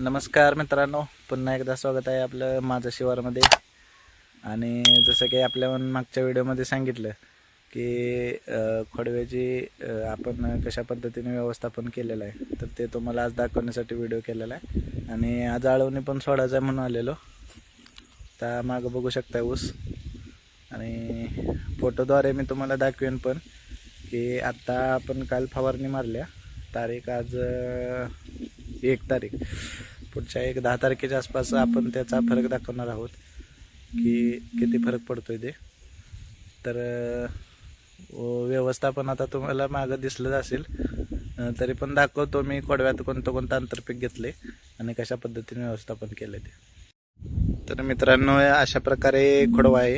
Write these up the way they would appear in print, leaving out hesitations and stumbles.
नमस्कार मित्रांनो, पुन्हा एकदा स्वागत आहे आपलं माझं शिवारमध्ये. आणि जसं की आपल्या मागच्या व्हिडिओमध्ये सांगितलं की खोडव्याची आपण कशा पद्धतीने व्यवस्थापन केलेलं आहे, तर ते तुम्हाला आज दाखवण्यासाठी व्हिडिओ केलेला आहे. आणि आज आळवणी पण सोडायचं आहे म्हणून आलेलो. तर मागं बघू शकता ऊस, आणि फोटोद्वारे मी तुम्हाला दाखवेन पण की आत्ता आपण काल फवारणी मारल्या. तारीख आज 1 तारीख. पुढच्या 10 तारखेच्या आसपास आपण त्याचा फरक दाखवणार आहोत की किती फरक पडतोय ते. तर व्यवस्थापन आता तुम्हाला मागं दिसलंच असेल, तरी पण दाखवतो मी खोडव्यात कोणतं आंतरपीक घेतले आणि कशा पद्धतीने व्यवस्थापन केलं ते. तर मित्रांनो, अशा प्रकारे खोडवा आहे.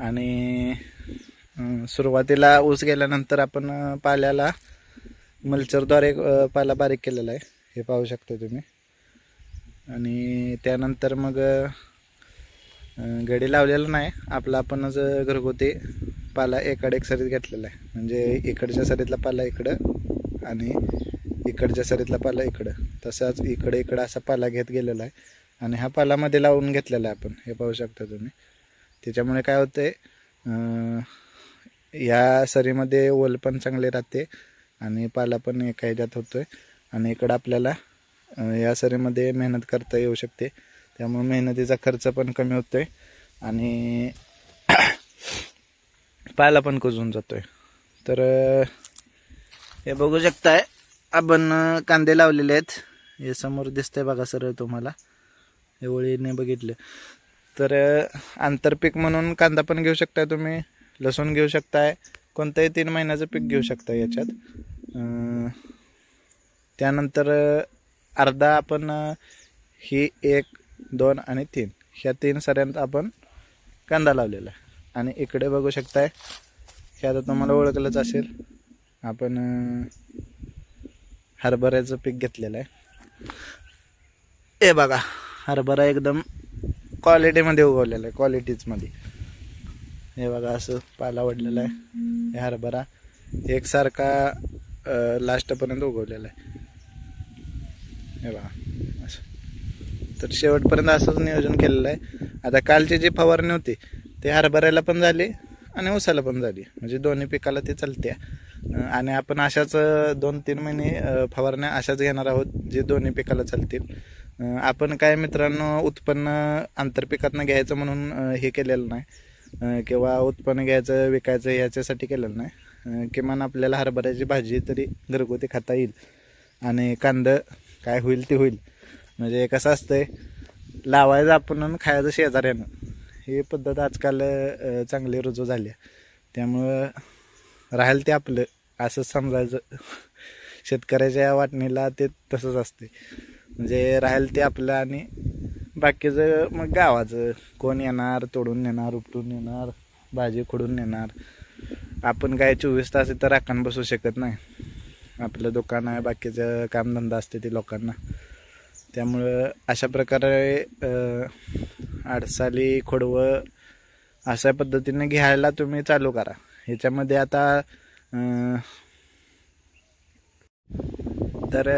आणि सुरुवातीला ऊस गेल्यानंतर आपण पाल्याला मल्चरद्वारे पाला बारीक केलेला आहे, हे पाहू शकता तुम्ही. आणि त्यानंतर मग गडी लावलेला नाही, आपला आपणच घरगुती पाला एकाड एक सरीत घेतलेला आहे. म्हणजे इकडच्या सरीतला पाला इकडं आणि इकडच्या सरीतला पाला इकडं, तसाच इकडं असा पाला घेत गेलेला आहे. आणि हा पालामध्ये लावून घेतलेला आहे आपण, हे पाहू शकता तुम्ही. त्याच्यामुळे काय होते, या सरीमध्ये ओल पण चांगले राहते आणि पाला पण एका ह्याच्यात होतोय. आणि इकडं आपल्याला या सरीमध्ये मेहनत करता येऊ शकते, त्यामुळे मेहनतीचा खर्च पण कमी होतोय आणि पाला पण कुजून जातोय. तर हे बघू शकताय, आपण कांदे लावलेले आहेत. हे समोर दिसतंय बघा सरळ तुम्हाला, हे ओळीने बघितले. तर आंतरपीक म्हणून कांदा पण घेऊ शकताय तुम्ही, लसूण घेऊ शकताय, कोणतंही 3 महिन्याचं पीक घेऊ शकता याच्यात. त्यानंतर अर्धा आपण ही 1, 2 आणि 3 ह्या 3 सऱ्यांत आपण कांदा लावलेला आहे. आणि इकडे बघू शकताय, हे आता तुम्हाला ओळखलंच असेल, आपण हरभऱ्याचं पीक घेतलेलं आहे. हे बघा, हरभरा एकदम क्वालिटीमध्ये उगवलेला आहे, क्वालिटीजमध्ये. हे बघा, असं पाला वडलेला आहे. हे हरभरा एकसारखा लास्टपर्यंत उगवलेला आहे. हे बघा असं. तर शेवटपर्यंत असंच नियोजन केलेलं आहे. आता कालची जी फवारणी होती ते हरभऱ्याला पण झाली आणि ऊसाला पण झाली, म्हणजे दोन्ही पिकाला ते चालते. आणि आपण अशाच 2-3 महिने फवारण्या अशाच घेणार आहोत, जे दोन्ही पिकाला चालतील. आपण काय मित्रांनो, उत्पन्न आंतरपिकातनं घ्यायचं म्हणून हे केलेलं नाही, किंवा उत्पन्न घ्यायचं विकायचं याच्यासाठी केलेलं नाही. किमान आपल्याला हरभऱ्याची भाजी तरी घरगुती खाता येईल आणि कांदा काय होईल ते होईल. म्हणजे कसं असतंय, लावायचं आपण आणि खायचं शेजाऱ्यानं, ही पद्धत आजकाल चांगली रुजू झाली आहे. त्यामुळं राहील ते आपलं असंच समजायचं. शेतकऱ्याच्या वाटणीला ते तसंच असते, म्हणजे राहील ते आपलं आणि बाकीचं मग गावाचं. कोण येणार, तोडून नेणार, उपटून नेणार, भाजी खोडून नेणार. आपण काय 24 तास इथं राखण बसू शकत नाही. आपलं दुकान आहे, बाकीचं कामधंदा असते ते लोकांना. त्यामुळं अशा प्रकारे आडसाली खोडवं अशा पद्धतीने घ्यायला तुम्ही चालू करा. ह्याच्यामध्ये आता तर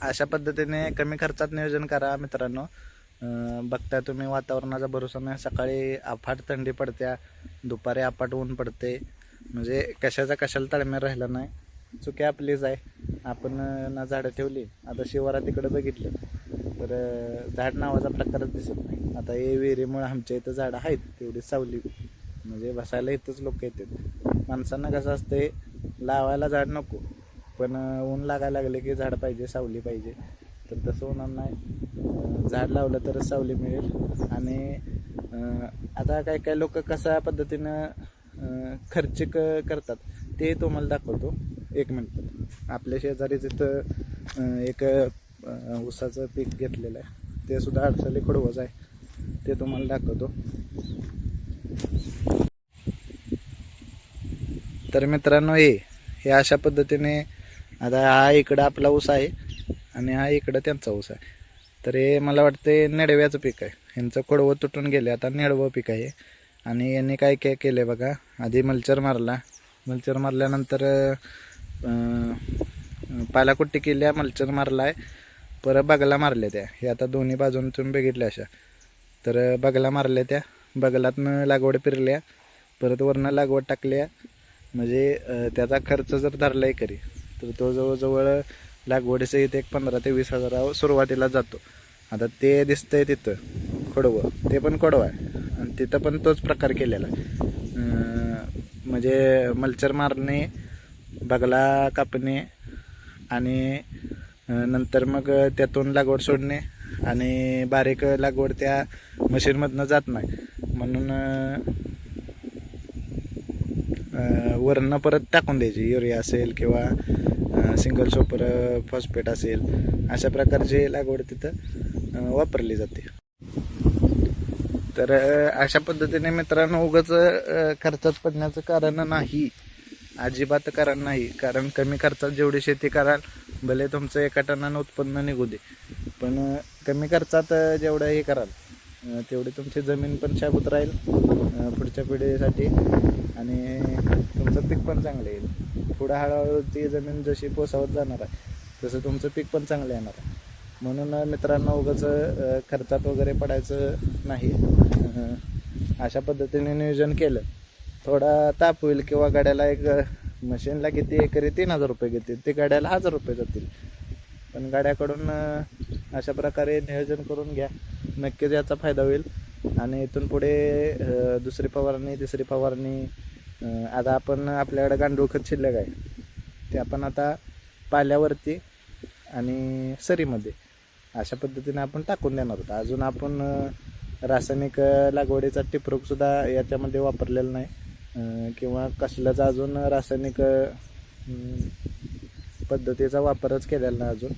अशा पद्धतीने कमी खर्चात नियोजन करा मित्रांनो. बघताय तुम्ही, वातावरणाचा भरोसा नाही. सकाळी अफाट थंडी पडत्या, दुपारी अफाट ऊन पडते, म्हणजे कशाला ताळमेळ राहिला नाही. चुकी आपलीच आहे, आपण ना झाडं ठेवली. आता शिवारात तिकडे बघितलं तर झाड नावाचा प्रकारच दिसत नाही. आता हे विहिरीमुळे आमच्या इथं झाडं आहेत, तेवढी सावली, म्हणजे बसायला इथंच लोक येतात. माणसांना कसं असते, लावायला झाड नको, पण ऊन लागायला लागले की झाड पाहिजे, सावली पाहिजे. तर तसं होणार नाही, झाड लावलं तरच सावली मिळेल. आणि आता काही लोक कशा पद्धतीनं खर्चिक करतात ते तुम्हाला दाखवतो 1 मिनिट. आपल्या शेजारी तिथं एक ऊसाचं पीक घेतलेलं आहे, ते सुद्धा आडसाली खोडवंच आहे, ते तुम्हाला दाखवतो. तर मित्रांनो, हे अशा पद्धतीने, आता हा इकडं आपला ऊस आहे आणि हा इकडं त्यांचा ऊस आहे. तर हे मला वाटते नेडव्याचं पीक आहे. ह्यांचं खोडवं तुटून गेले, आता नेडवं पीक आहे. आणि यांनी काय केलं बघा, आधी मल्चर मारल्यानंतर पालाकुट्टी केली, मल्चर मारला आहे, परत बगला मारल्या त्या. हे आता दोन्ही बाजून तुम्ही बघितल्या अशा. तर बगला मारल्या त्या, बगलातनं लागवड पेरल्या, परत वरनं लागवड टाकल्या. म्हणजे त्याचा खर्च जर धरला एकरी तर तो जवळजवळ लागवडीसहित एक 15 ते 20 हजारावर सुरुवातीला जातो. आता ते दिसतंय तिथं खोडवं, ते पण खोडवं आहे आणि तिथं पण तोच प्रकार केलेला आहे. म्हणजे मल्चर मारणे, बगला कापणे आणि नंतर मग त्यातून लागवड सोडणे आणि बारीक लागवड त्या मशीनमधनं जात नाही म्हणून वरनं परत टाकून द्यायची. युरिया असेल किंवा सिंगल सुपर फॉस्फेट असेल, अशा प्रकारची लागवड तिथं वापरली जाते. तर अशा पद्धतीने मित्रांनो उगाच खर्चात पडण्याचं कारण नाही, अजिबात कारण नाही. कारण कमी खर्चात जेवढी शेती कराल, भले तुमचं एका टनानं उत्पन्न निघू दे, पण कमी खर्चात जेवढं हे कराल तेवढी तुमची जमीन पण शाबूत राहील पुढच्या पिढीसाठी आणि तुमचं पीक पण चांगलं येईल. पुढं हळूहळू ती जमीन जशी पोसावत जाणार आहे तसं तुमचं पीक पण चांगलं येणार आहे. म्हणून मित्रांनो उगाच खर्चात वगैरे पडायचं नाही. अशा पद्धतीने नियोजन केलं, थोडा ताप होईल किंवा गाड्याला एक मशीनला किती एकरी 3000 रुपये घेतील, ते गाड्याला 1000 रुपये जातील. पण गाड्याकडून अशा प्रकारे नियोजन करून घ्या, नक्कीच याचा फायदा होईल. आणि इथून पुढे दुसरी फवारणी, तिसरी फवारणी, आता आपण आपल्याकडे गांडूळ खत शिल्लक आहे ते आपण आता पाल्यावरती आणि सरीमध्ये अशा पद्धतीने आपण टाकून देणार होतो. अजून आपण रासायनिक लागवडीचा टिपरूकसुद्धा याच्यामध्ये वापरलेला नाही किंवा कसल्याच अजून रासायनिक पद्धतीचा वापरच केलेला नाही अजून.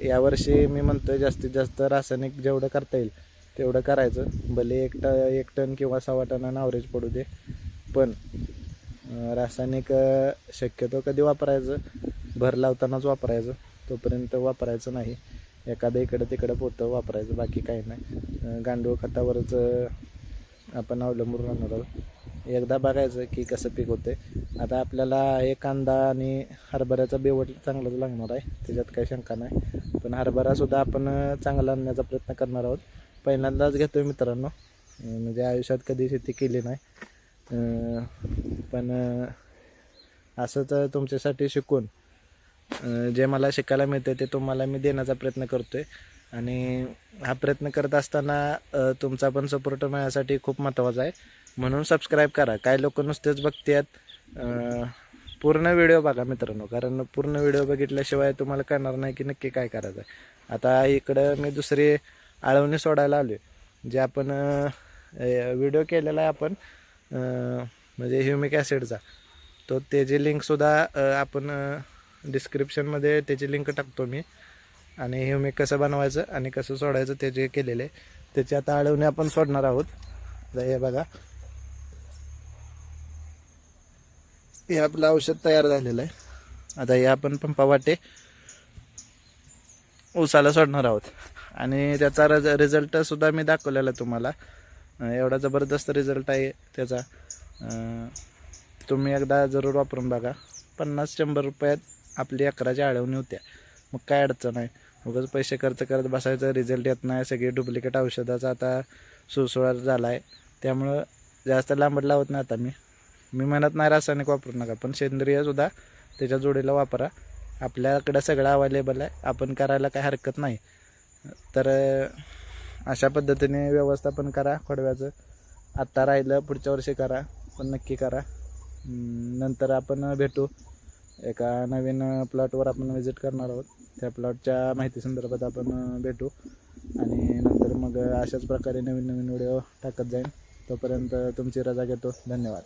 यावर्षी मी म्हणतोय जास्तीत जास्त रासायनिक जेवढं करता येईल तेवढं करायचं. भले 1 टन किंवा 1.25 टनानं ॲव्हरेज पडू दे, पण रासायनिक शक्यतो कधी वापरायचं, भर लावतानाच वापरायचं, तोपर्यंत वापरायचं नाही. एखादं इकडं तिकडं पोतं वापरायचं, बाकी काही नाही. गांडूळ खतावरच आपण अवलंबून राहणार आहोत. एकदा बघायचं की कसं पीक होते. आता आपल्याला हे कांदा आणि हरभऱ्याचा बेवट चांगलाच लागणार आहे, त्याच्यात काही शंका नाही. पण हरभरासुद्धा आपण चांगला आणण्याचा प्रयत्न करणार आहोत. पहिल्यांदाच घेतोय मित्रांनो, म्हणजे आयुष्यात कधी शेती केली नाही. पण असंच तुमच्यासाठी शिकून जे मला शिकायला मिळते ते तुम्हाला मी देण्याचा प्रयत्न करतो आहे. आणि हा प्रयत्न करत असताना तुमचा पण सपोर्ट मिळण्यासाठी खूप महत्त्वाचा आहे. म्हणून सबस्क्राईब करा. काही लोक नुसतेच बघतात, पूर्ण व्हिडिओ बघा मित्रांनो, कारण पूर्ण व्हिडिओ बघितल्याशिवाय तुम्हाला कळणार नाही की नक्की काय करायचं आहे. आता इकडं मी दुसरी आळवणी सोडायला आलो आहे, जे आपण व्हिडिओ केलेला आहे आपण म्हणजे ह्युमिक ॲसिडचा, तो त्याची लिंकसुद्धा आपण डिस्क्रिप्शनमध्ये त्याची लिंक टाकतो मी. आणि ह्युमिक कसं बनवायचं आणि कसं सोडायचं ते जे केलेले त्याची आता आळवणी आपण सोडणार आहोत. हे बघा, हे आपलं औषध तयार झालेलं आहे. आता हे आपण पंपावाटे ऊसाला सोडणार आहोत आणि त्याचा रिझल्टसुद्धा मी दाखवलेला तुम्हाला. एवढा जबरदस्त रिझल्ट आहे त्याचा. तुम्ही एकदा जरूर वापरून बघा. 50-100 रुपयात आपली 11ची आळवणी होत्या. मग काय अडचण आहे, उगाच पैसे खर्च करत बसायचं, रिझल्ट येत नाही. सगळे डुप्लिकेट औषधाचा आता सुळसुळाट झाला आहे, त्यामुळं जास्त लांबट लावत नाही. आता मी म्हणत नाही रासायनिक वापरू नका, पण सेंद्रियसुद्धा त्याच्या जोडीला वापरा. आपल्याकडं सगळं अवेलेबल आहे, आपण करायला काही हरकत नाही. तर अशा पद्धतीने व्यवस्थापन करा खोडव्याचं. आत्ता राहिलं पुढच्या वर्षी करा, पण नक्की करा. नंतर आपण भेटू, एका नवीन प्लॉटवर आपण व्हिजिट करणार आहोत. त्या प्लॉटच्या माहिती संदर्भात आपण भेटू आणि नंतर मग अशाच प्रकारे नवीन व्हिडिओ टाकत जाईन. तोपर्यंत तुमची रजा घेतो. धन्यवाद.